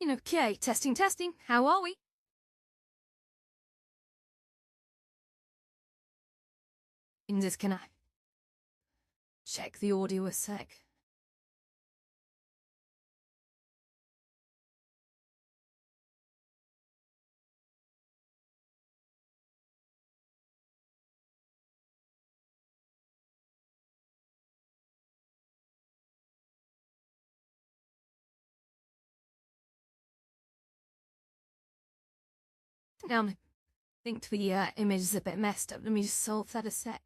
Okay, testing, testing. How are we? In this, can I check the audio a sec? Now, I think the image is a bit messed up. Let me just solve that a sec.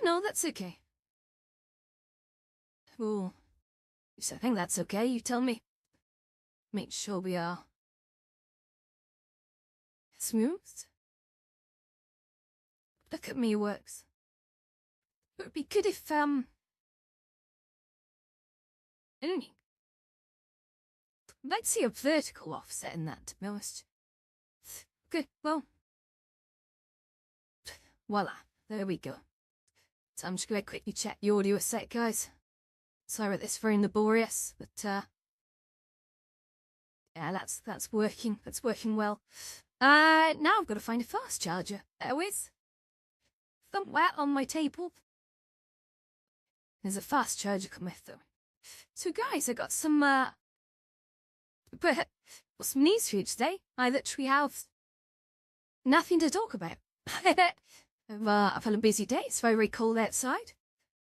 No, that's okay. Oh, I think that's okay. You tell me. Make sure we are smooth. Look at me, works. It would be good if, I don't know. I'd like to see a vertical offset in that, to be honest. Good, well. Voila, there we go. So I'm just going to quickly check the audio a sec, guys. Sorry about this, very laborious, but, yeah, that's working. That's working well. Now I've got to find a fast charger. There is. Somewhere on my table. There's a fast charger coming through. So guys, I got some news for you today. I literally have nothing to talk about. I've had a busy day. It's very cold outside.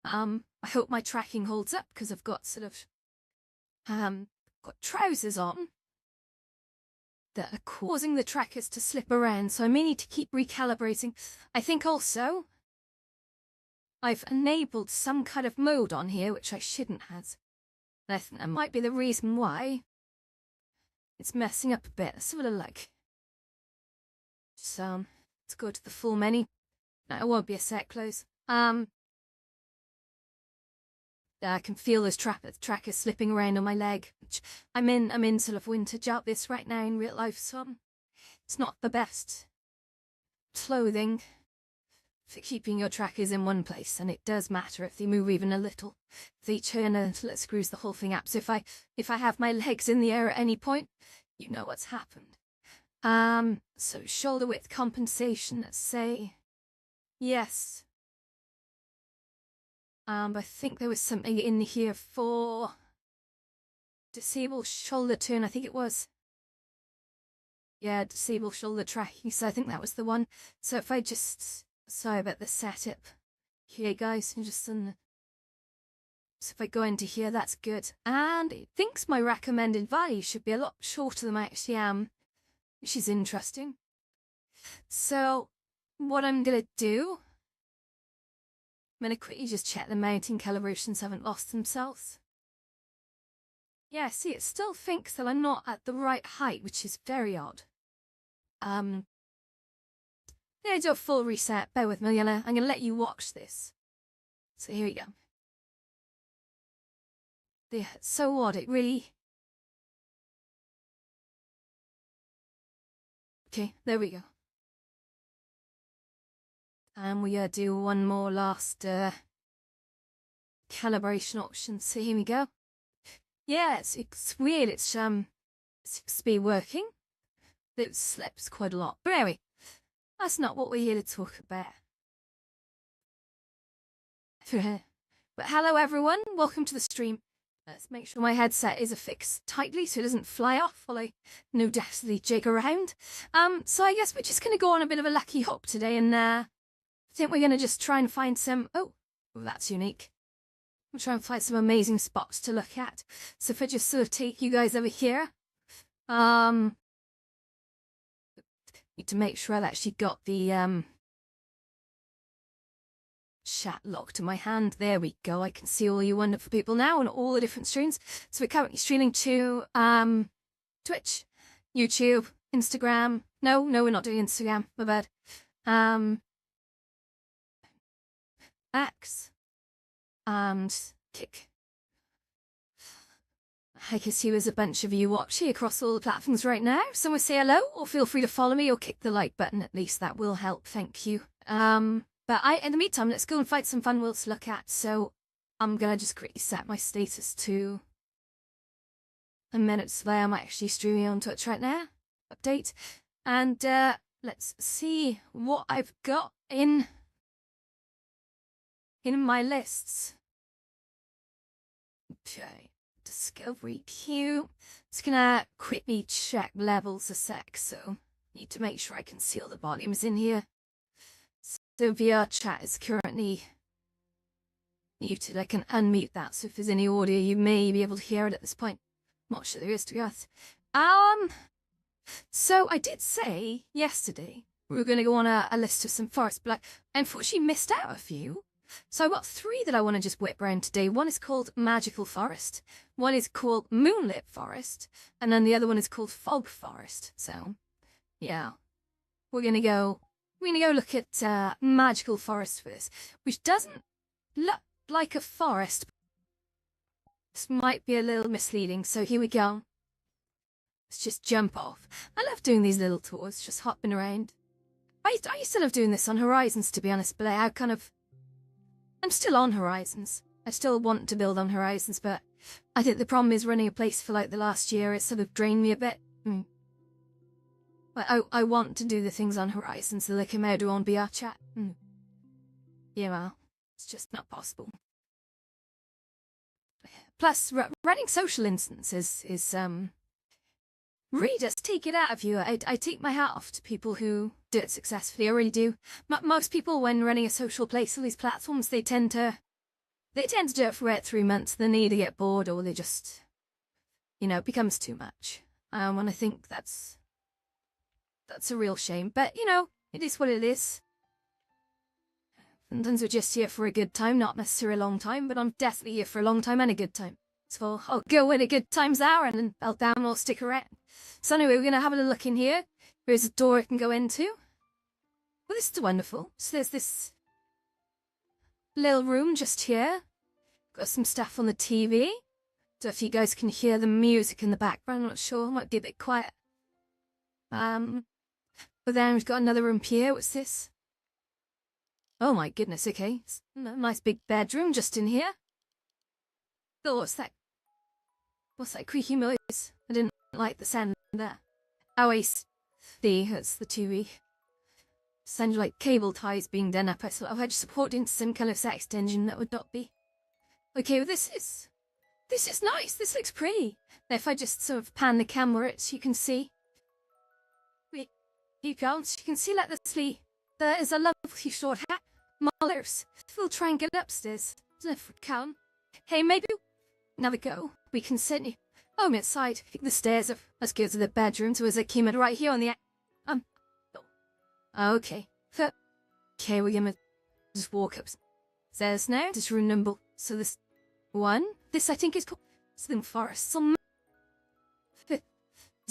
I hope my tracking holds up because I've got sort of got trousers on that are causing the trackers to slip around, so I may need to keep recalibrating. I think also I've enabled some kind of mode on here which I shouldn't have. And I think that might be the reason why it's messing up a bit. Let's have a look. So let's go to the full menu. No, it won't be a sec close. I can feel those trackers slipping around on my leg. I'm in sort of winter job this right now in real life, so it's not the best clothing for keeping your trackers in one place, and it does matter if they move even a little. If they turn a little, it screws the whole thing up. So if I have my legs in the air at any point, you know what's happened. So shoulder width compensation, let's say. Yes. I think there was something in here for disable shoulder turn, I think it was. Yeah, disable shoulder tracking, so I think that was the one. So if I just, sorry about the setup here, guys, so if I go into here, that's good. And it thinks my recommended value should be a lot shorter than I actually am, which is interesting. So what I'm gonna do, I'm going to quickly just check the mounting calibrations haven't lost themselves. Yeah, see, it still thinks that I'm not at the right height, which is very odd. There's your full reset. Bear with me, I'm going to let you watch this. So here we go. Yeah, it's so odd, it really... Okay, there we go. And we do one more last calibration option. So here we go. Yeah, it's weird. It seems to be working. It slips quite a lot. But anyway, that's not what we're here to talk about. But hello everyone, welcome to the stream. Let's make sure my headset is affixed tightly so it doesn't fly off while I no dastardly jig around. So I guess we're just going to go on a bit of a lucky hop today, and I think we're going to just try and find some... Oh, that's unique. We'll try and find some amazing spots to look at. So if I just sort of take you guys over here, need to make sure I've actually got the chat locked to my hand. There we go. I can see all you wonderful people now on all the different streams. So we're currently streaming to Twitch, YouTube, Instagram. No, we're not doing Instagram. My bad. X and Kick. I can see there's a bunch of you watching across all the platforms right now. Someone say hello, or feel free to follow me, or kick the like button. At least that will help. Thank you. But in the meantime, let's go and find some fun worlds to look at. So I'm gonna just quickly set my status to a minute delay. I'm actually streaming on Twitch right now. Update. And let's see what I've got in my lists. Okay. Discovery queue. It's gonna quickly check levels a sec, so need to make sure I can see all the volumes in here. So VR chat is currently muted. I can unmute that, so if there's any audio, you may be able to hear it at this point. Not sure there is, to be honest. So I did say yesterday we were going to go on a list of some forests, but I unfortunately missed out a few. So I've got 3 that I want to just whip around today. One is called Magical Forest, one is called Moonlit Forest, and then the other one is called Fog Forest. So, yeah, we're gonna go look at Magical Forest first, which doesn't look like a forest. This might be a little misleading, so here we go. Let's just jump off. I love doing these little tours, just hopping around. I used to love doing this on Horizons, to be honest, but I'm still on Horizons. I still want to build on Horizons, but I think the problem is running a place for like the last year. It sort of drained me a bit. But I want to do the things on Horizons that I can now do on BR chat. Yeah, well, it's just not possible. Plus, running social instances is really does take it out of you. I take my hat off to people who do it successfully. I really do. Most people, when running a social place on these platforms, they tend to do it for about 3 months. Then they either get bored or they just, it becomes too much. And I think that's a real shame. But it is what it is. Sometimes we're just here for a good time, not necessarily a long time, but I'm definitely here for a long time and a good time. So I'll go when a good time's are and then I'll down or stick around. So anyway, we're going to have a little look in here. Here's a door I can go into. Well, this is wonderful. So there's this little room just here. Got some stuff on the TV. So if you guys can hear the music in the background, I'm not sure. It might be a bit quiet. But then we've got another room here. What's this? Oh my goodness, okay. It's a nice big bedroom just in here. Oh, what's that? What's that creaky noise? I didn't like the sound there. Oh, I see. It's the TV. Sounds like cable ties being done up. I thought I had support into some kind of sex engine that would not be. Okay, well this is nice. This looks pretty. Now if I just sort of pan the camera, you can see. Wait, you can't. You can see like there is a lovely short hat. Mullers. We'll try and get upstairs. If we can. Hey, maybe now we go. We can send you. Oh, I'm outside. The stairs are. Let's go to the bedroom. So as I came in right here on the. Okay. Okay, we're gonna just walk upstairs now. This room number. So this one. This I think is called Slim Forest. There's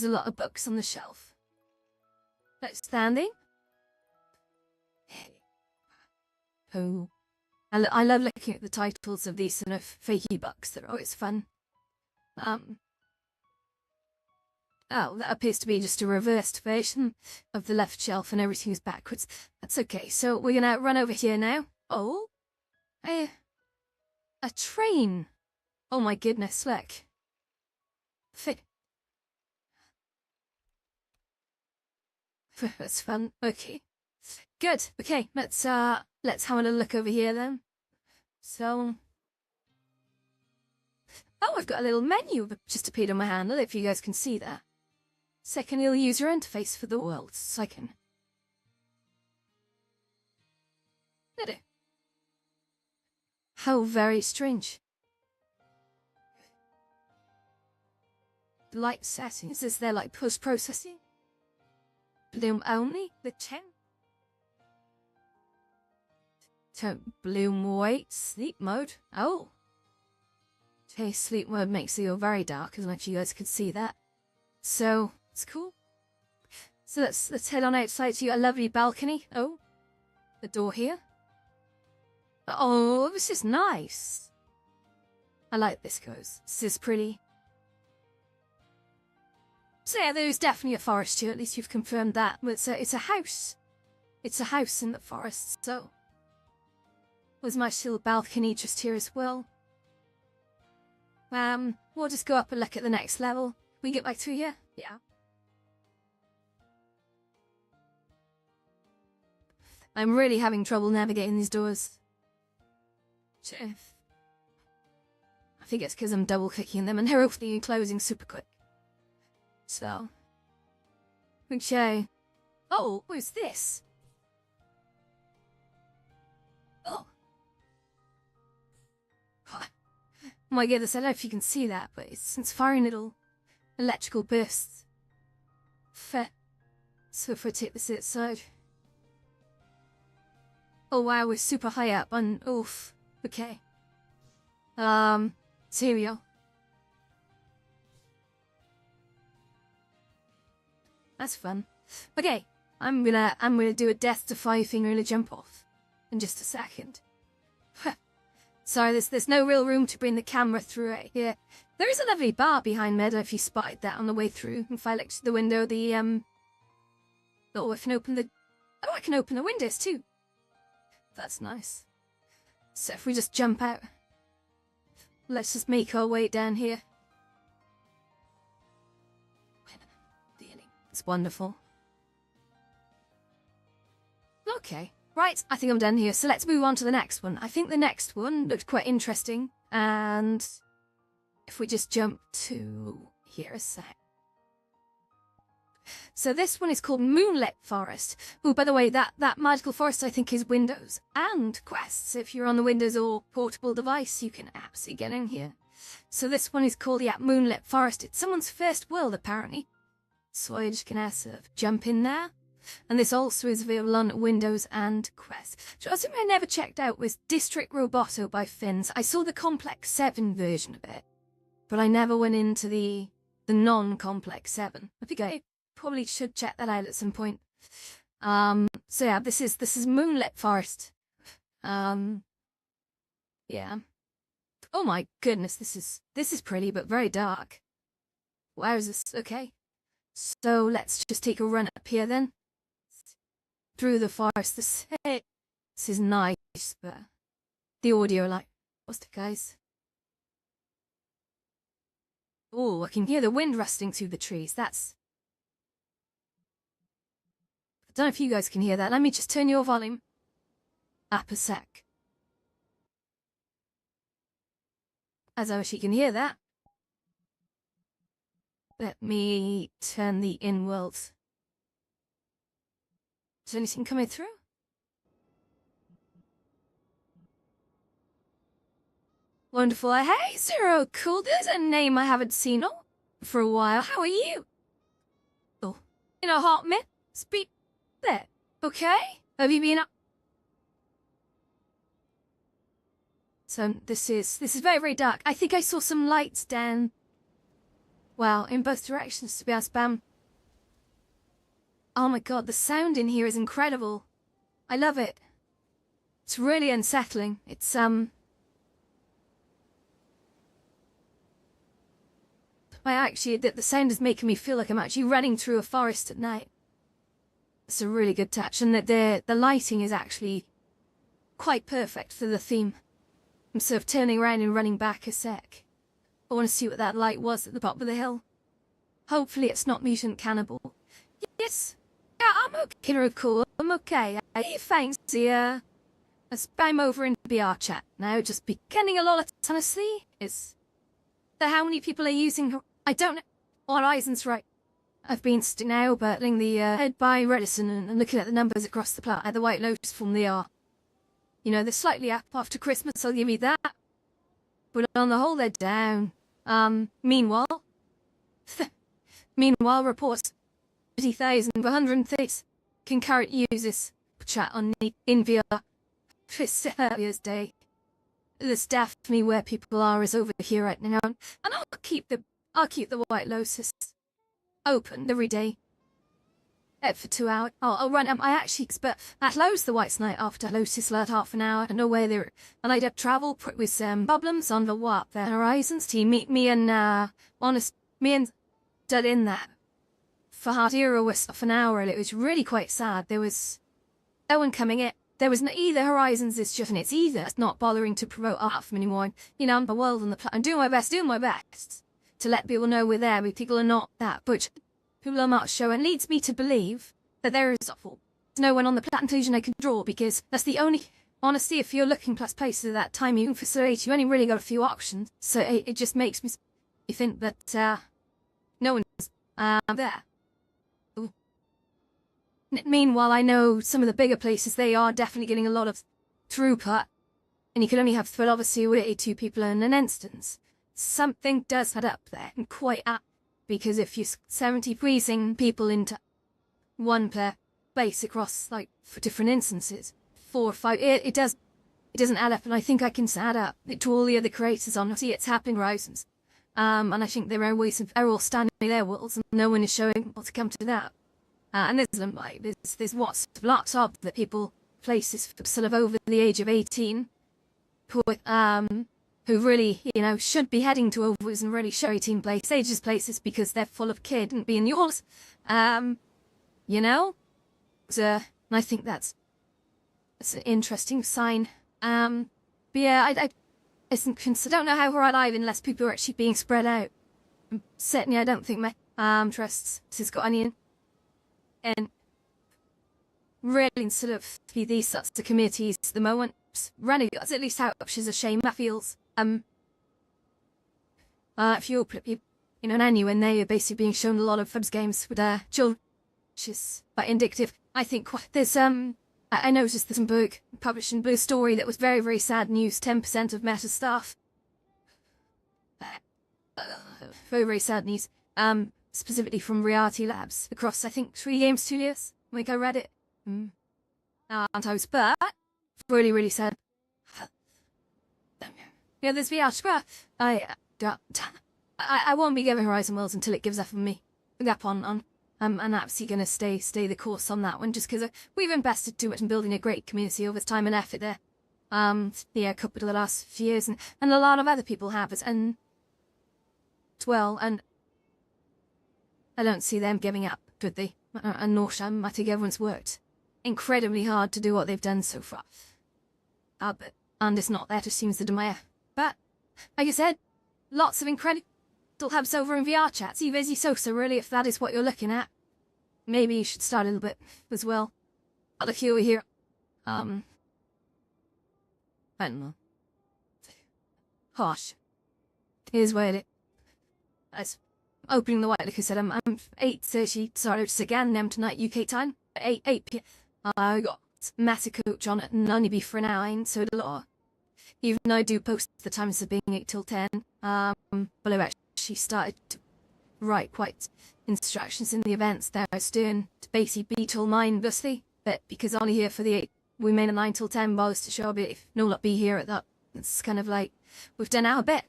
a lot of books on the shelf. Outstanding. Oh, I love looking at the titles of these sort of fakey books. They're always fun. Oh, that appears to be just a reversed version of the left shelf and everything's backwards. That's okay, so we're gonna run over here now. Oh, a train. Oh my goodness, look. That's fun, okay. Good, okay, let's have a little look over here then. So, oh, I've got a little menu just appeared on my handle, if you guys can see that. Second little user interface for the world, so I can... How very strange. Light settings, is there like post-processing? Bloom only? The 10? Bloom wait, sleep mode. Oh. Okay, sleep mode makes it go very dark, as much as you guys could see that. So, it's cool. So let's head on outside to a lovely balcony. Oh. The door here. Oh, this is nice. I like this goes. This is pretty. So yeah, there's definitely a forest here, at least you've confirmed that. But it's a house. It's a house in the forest, so... There's my little balcony just here as well. What we'll just go up and look at the next level. We get back through here? Yeah. I'm really having trouble navigating these doors. I think it's because I'm double-clicking them and they're opening and closing super quick. So. Okay. Oh, what's this? Oh. Oh my goodness, I don't know if you can see that, but it's firing little electrical bursts. Fair. So if I take this outside. Oh wow, we're super high up and oof. Okay. So here we go. That's fun. Okay, I'm gonna do a death defy thing. I'm gonna jump off in just a second. Sorry, there's no real room to bring the camera through it here. There is a lovely bar behind me, if you spotted that on the way through. If I look to the window, oh, I can open the... Oh, I can open the windows too. That's nice. So if we just jump out, let's just make our way down here. It's wonderful. Okay, right, I think I'm done here, so let's move on to the next one. I think the next one looked quite interesting, and if we just jump to here a sec. So this one is called Moonlit Forest. Oh, by the way, that magical forest I think is Windows and Quests. If you're on the Windows or portable device, you can absolutely get in here. So this one is called, yeah, Moonlit Forest. It's someone's first world, apparently. So I just can sort of jump in there. And this also is available on Windows and Quest. Something I never checked out was District Roboto by Finns. I saw the Complex 7 version of it, but I never went into the non-Complex 7. I think I probably should check that out at some point. So yeah, this is Moonlit Forest. Yeah. Oh my goodness, this is pretty but very dark. Where is this? Okay. So let's just take a run up here then. Through the forest. This is nice, but the audio like what's it, guys? Oh, I can hear the wind rustling through the trees. I don't know if you guys can hear that. Let me just turn your volume up a sec. As I wish you can hear that. Let me turn the in-world. Is anything coming through? Wonderful. Hey, Zero, cool. There's a name I haven't seen for a while. How are you? Oh, in a hot minute. Speak there. Okay? Have you been up? So this is very, very dark. I think I saw some lights down. Well, in both directions, to be honest, Bam. Oh my god, the sound in here is incredible. I love it. It's really unsettling. It's, the sound is making me feel like I'm actually running through a forest at night. It's a really good touch, and that the lighting is actually quite perfect for the theme. I'm sort of turning around and running back a sec. I want to see what that light was at the bottom of the hill. Hopefully it's not Mutant Cannibal. Yes! Yeah, I'm okay, real cool. I'm okay. Hey, thanks, yeah. I'm over in BR chat now, just beginning a lot, honestly. Is how many people are using... I don't know. Horizon's right. I've been now battling the head by Redison and looking at the numbers across the plot at the White Lotus form they are. You know, they're slightly up after Christmas, I'll give you that. But on the whole, they're down. Meanwhile, reports 30,130 concurrent users chat on in VR. This Day. There's definitely where people are is over here right now, and I'll keep the White Lotus open every day. For 2 hours. I'll run. I actually expect I closed the White Night after Lotus last half an hour. I know where they're. And I'd have travel with some problems on the warp. The Horizons team me and did in that for hard era was half an hour. And it was really quite sad. There was no one coming in. There was either Horizons is just, and it's either not bothering to promote half anymore. You know, the world and the I'm doing my best. to let people know we're there, but people are not that, but people are not showing, leads me to believe that there is no one on the planet conclusion I can draw, because that's the only, honestly, if you're looking plus places at that time, you facilitate, you only really got a few options, so it just makes me think that no one's there. Meanwhile, I know some of the bigger places, they are definitely getting a lot of throughput, and you can only have, well, obviously, 82 people in an instance. Something does add up there, and quite up, because if you're 70 freezing people into one place across, like, for different instances, 4 or 5, it doesn't add up, and I think I can add up to all the other creators on, see, it's happening, Horizons. And I think there are ways of, they're all standing in their worlds, and no one is showing what to come to that. And there's lots of the people, places sort of over the age of 18, who really, should be heading to overs and really show 18 ages places because they're full of kid and being yours. And I think that's an interesting sign. But yeah, I don't know how we're alive unless people are actually being spread out. Certainly, I don't think my trusts has got any. And really, sort of these sorts of committees, the moment running, that's at least how which is a shame. That feels if you're nanny when they are basically being shown a lot of Fubs games with their children, which is quite indicative. I think there's I noticed there's some book published in Blue Story that was very, very sad news. 10% of Meta staff. Very, very sad news. Specifically from Reality Labs across, I think, 3 game studios. Like I read it. And I was, but really, really sad. Yeah, this VR scrap. I won't be giving Horizon Worlds until it gives up on me. Up on. I'm absolutely gonna stay the course on that one, just because we've invested too much in building a great community over time and effort there. Yeah, a couple of the last few years, and a lot of other people have it, and well, and I don't see them giving up, would they? And nor I think everyone's worked incredibly hard to do what they've done so far. And it's not there to seems the demand. But, like I said, lots of incredible hubs over in VR chat. See, Vizzy Sosa, really, if that is what you're looking at, maybe you should start a little bit as well. But look here. I don't know. Harsh. Here's where it is. Opening the white, like I said, I'm 8:30, sorry, it's again, tonight, UK time, 8 p.m. I got massive coach on it, and only be for an hour, so a lot. Even though I do post the times of being 8 till 10, but I've actually started to write quite instructions in the events that I was doing to basically be till 9, obviously, but because only here for the 8, we made a 9 till 10 bars to show a bit, if no lot be here at that. It's kind of like, we've done our bit.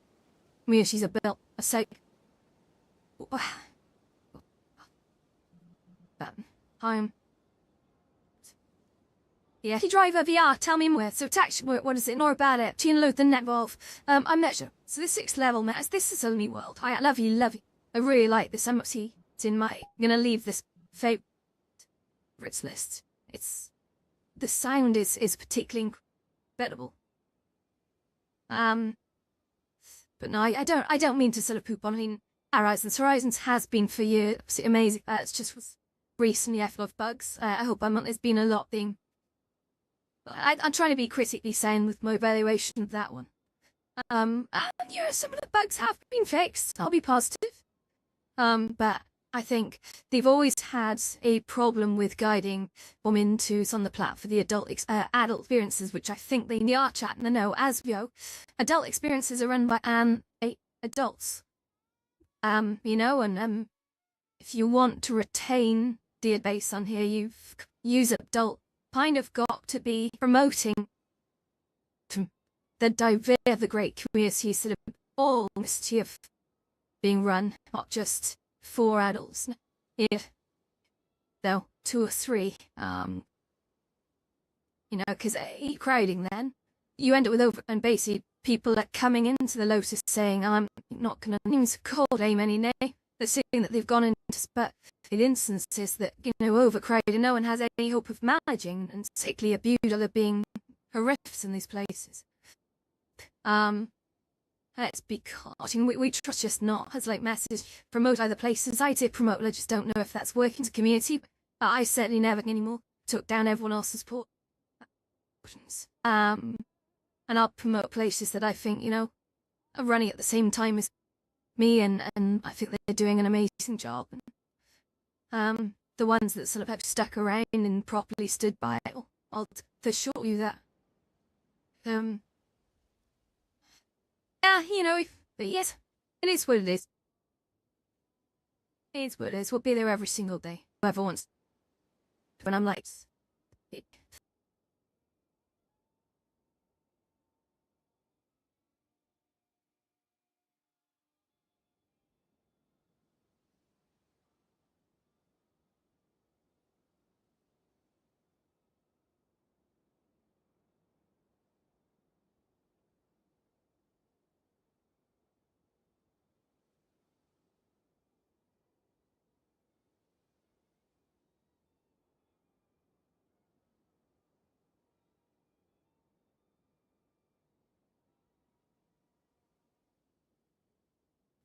Me and she's a built, a sake. Yeah, driver VR, tell me more. So what is it? More about it. Tina Luther Netvolve. I'm not sure. So this 6th level, man, this is a new world. I love you. I really like this. I'm see it's in my gonna leave this favorites list. The sound is particularly incredible. But no, I don't mean to sort of poop on. I mean, Horizons has been for years amazing. It's just was recently full of bugs. I hope there's been a lot being. I'm trying to be critically sane with my evaluation of that one. And some of the bugs have been fixed. I'll be positive. But I think they've always had a problem with guiding them into on the platform for the adult experiences, which I think they are chatting the know as Vio. Adult experiences are run by adults. And if you want to retain the base on here, you've used adult kind of got to be promoting the great community sort of all mischief being run, not just for adults. If though 2 or 3, because crowding, then you end up with and basically people that coming into the Lotus saying, I'm not going to use cold aim any nay. They're saying that they've gone into but in instances that, overcrowded, no one has any hope of managing, and particularly abused, or being horrific in these places. And It's because we trust just not has like message promote other places. I did promote, I just don't know if that's working to community. But I certainly never anymore took down everyone else's support. And I'll promote places that I think, you know, are running at the same time as me, and I think they're doing an amazing job. The ones that sort of have stuck around and properly stood by it, I'll for sure you that. Yeah, you know, but yes, it is what it is. It is what it is. We'll be there every single day. Whoever wants. When I'm like,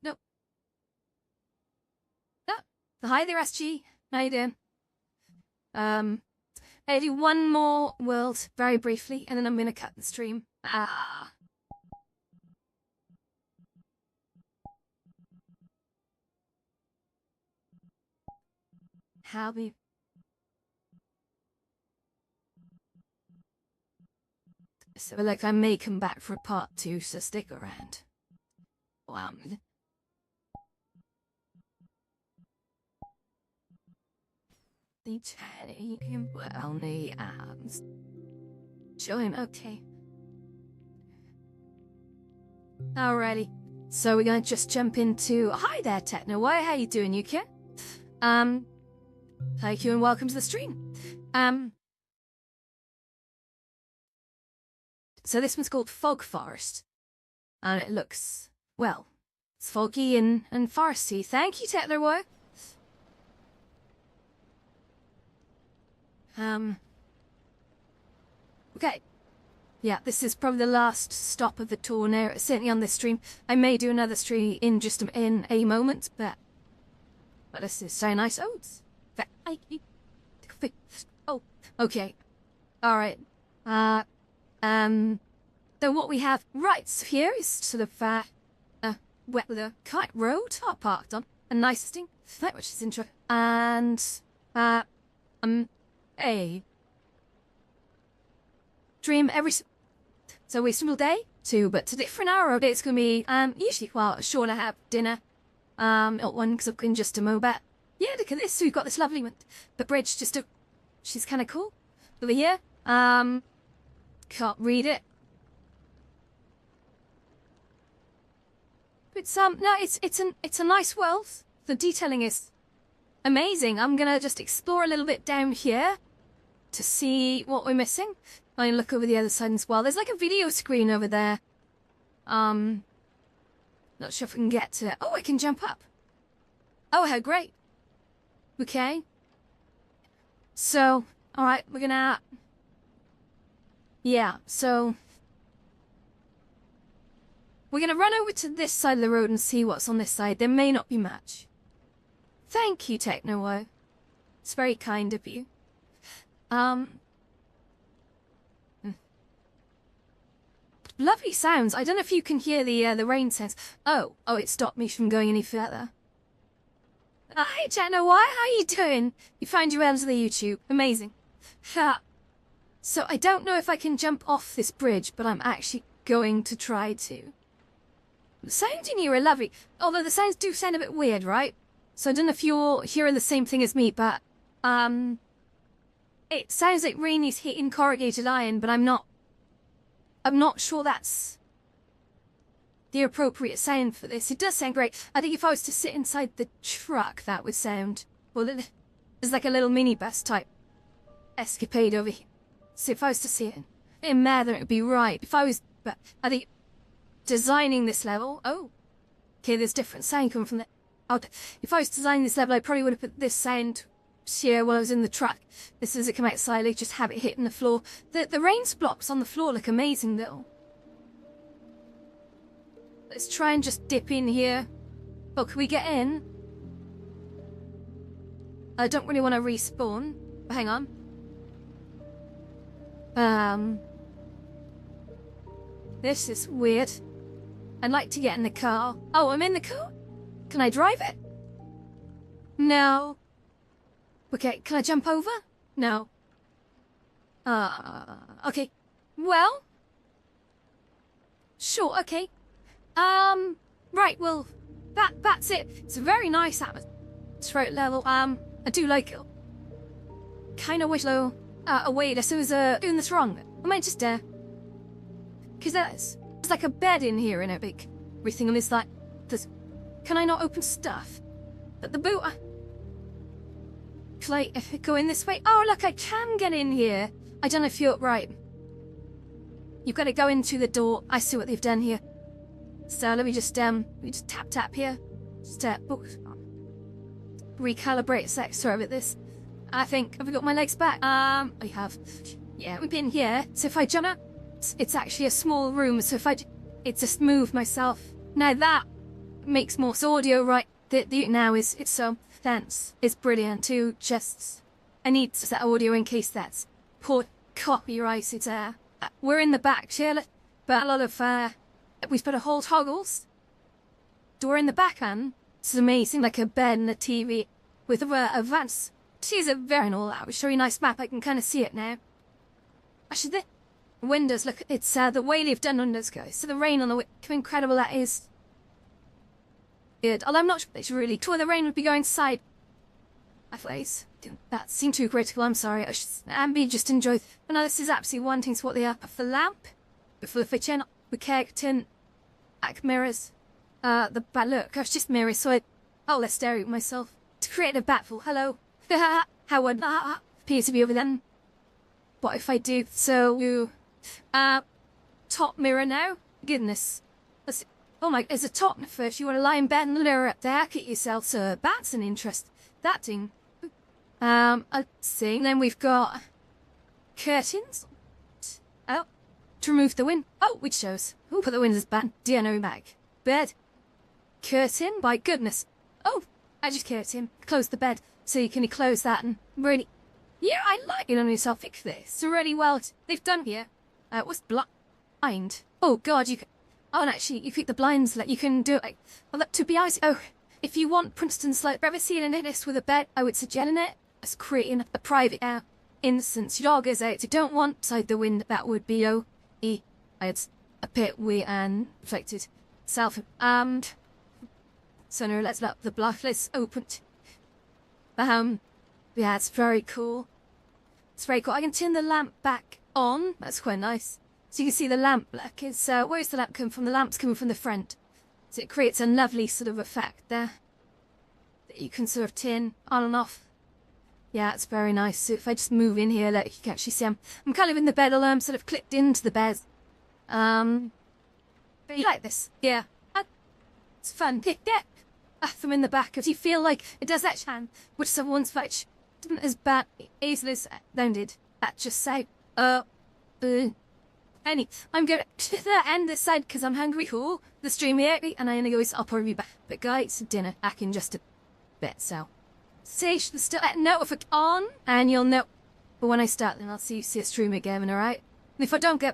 no. No. Hi there, SG. How you doing? I do one more world very briefly, and then I'm gonna cut the stream. How be? So, like, I may come back for part 2, so stick around. Wow. The chatty on the arms. Show him, okay. Alrighty. So we're gonna just jump into. Hi there, Techno. How you doing, you kid? Thank you and welcome to the stream. So this one's called Fog Forest. And it looks, well, it's foggy and foresty. Thank you, Tetlerwood. Okay. Yeah, this is probably the last stop of the tour now, certainly on this stream. I may do another stream in just in a moment, but this is so nice. Oh, it's oh, okay. All right. So what we have right here is sort of wet with a kite road parked on a nice thing, which is interesting, and a dream every so a single day too, but today for an hour it's gonna be usually well sure to have dinner at one because I'm in just a moment. Yeah, look at this. So we've got this lovely one, the bridge just she's kind of cool over here. Can't read it. It's no, it's a nice world. The detailing is amazing. I'm gonna just explore a little bit down here to see what we're missing. I can look over the other side as well. There's like a video screen over there. Not sure if we can get to it. Oh, I can jump up. Oh, how great. Okay. So, alright, we're gonna... Yeah, so... We're gonna run over to this side of the road and see what's on this side. There may not be much. Thank you, Techno. It's very kind of you. Lovely sounds. I don't know if you can hear the rain sounds. Oh, it stopped me from going any further. Hi, Techno. How you doing? You found your way onto the YouTube. Amazing. So I don't know if I can jump off this bridge, but I'm actually going to try to. The sounds in here are lovely, although the sounds do sound a bit weird, right? So I don't know if you're hearing the same thing as me, but it sounds like Rainy's hitting corrugated iron, but I'm not sure that's the appropriate sound for this. It does sound great. I think if I was to sit inside the truck, that would sound... Well, there's like a little minibus type escapade over here. So if I was to sit in there, then it would be right. If I was... But I think designing this level... Oh. Okay, there's different sound coming from there. If I was designing this level, I probably would have put this sound here while I was in the truck. This as it come out slightly, just have it hitting the floor. The rain splops on the floor look amazing, though. Let's try and just dip in here. Oh, can we get in? I don't really want to respawn. Hang on. This is weird. I'd like to get in the car. Oh, I'm in the car? Can I drive it? No. Okay, can I jump over? No. Okay. Well. Sure, okay. Right, well, that's it. It's a very nice atmospheric level. I do like it. Kinda wish though. Wait, so was doing this wrong. I might just cause there's like a bed in here and everything on this like can I not open stuff? At the boot can I go in this way? Oh look, I can get in here. I don't know if you're right. You've got to go into the door. I see what they've done here. So let me just tap here. Just recalibrate a sec. Sorry about this. I think have I got my legs back? I have. Yeah, we've been here. So if I jump up, it's actually a small room. So if it's just move myself. Now that makes more audio, right? The now it's so dense. It's brilliant too. Just I need that audio in case that's poor copyright. It's we're in the back, Charlotte, but a lot of we've put a whole toggles door in the back, and it's amazing, like a bed and a TV with a vents. She's a very all that. I'll show you a nice map. I can kind of see it now. Actually, the windows. Look, it's the way they've done windows, guys. So the rain on the how incredible that is. Good. Although I'm not sure it's really cool. The rain would be going side. Place. That seemed too critical. I'm sorry. I should just enjoy. But no, this is absolutely wanting to what they are. For the lamp, for the kitchen, the curtain, back mirrors, the bad look. I was just mirrors, so let's stare at myself to create a batful. Hello. How would appear to be over then? What if I do so? You, top mirror now. Goodness. Oh my, there's a top first. You want to lie in bed and mirror up there. Get yourself. So that's an interest. That thing. Let's see. Then we've got curtains. Oh, to remove the wind. Oh, which shows. Who put the windows back? DNO back. Bed. Curtain. By goodness. Oh, I just curtain. Close the bed so you can close that and really. Yeah, I like it on yourself. Fix this. It's really well they've done here. What's blind? Oh God, you can. Oh, and actually, you keep the blinds. Like you can do it. Like, well, to be honest. Oh. If you want, for instance, like privacy in this with a bed, I would suggest in it as creating a private instance. Your dog is out. If you don't want outside the wind, that would be it's a bit weird and reflected self. So now let's let the blacklist open. Yeah, it's very cool. It's very cool. I can turn the lamp back on. That's quite nice. So you can see the lamp black is where's the lamp coming from? The lamp's coming from the front. So it creates a lovely sort of effect there that you can sort of turn on and off. Yeah, it's very nice. So if I just move in here, like you can actually see I'm kind of in the bed, although I'm sort of clipped into the bed. But you like this? Yeah. It's fun. Yeah. From in the back. If you feel like it does that hand, which someone's fetch isn't as bad easily as sounded. That just say, I'm going to the end this side because I'm hungry. Cool. The stream here, and I only go. I'll probably be back. But guys, dinner. I can just a bit. So, say the still notify on, and you'll know. But when I start, then I'll see you a stream again. All right. And if I don't get back.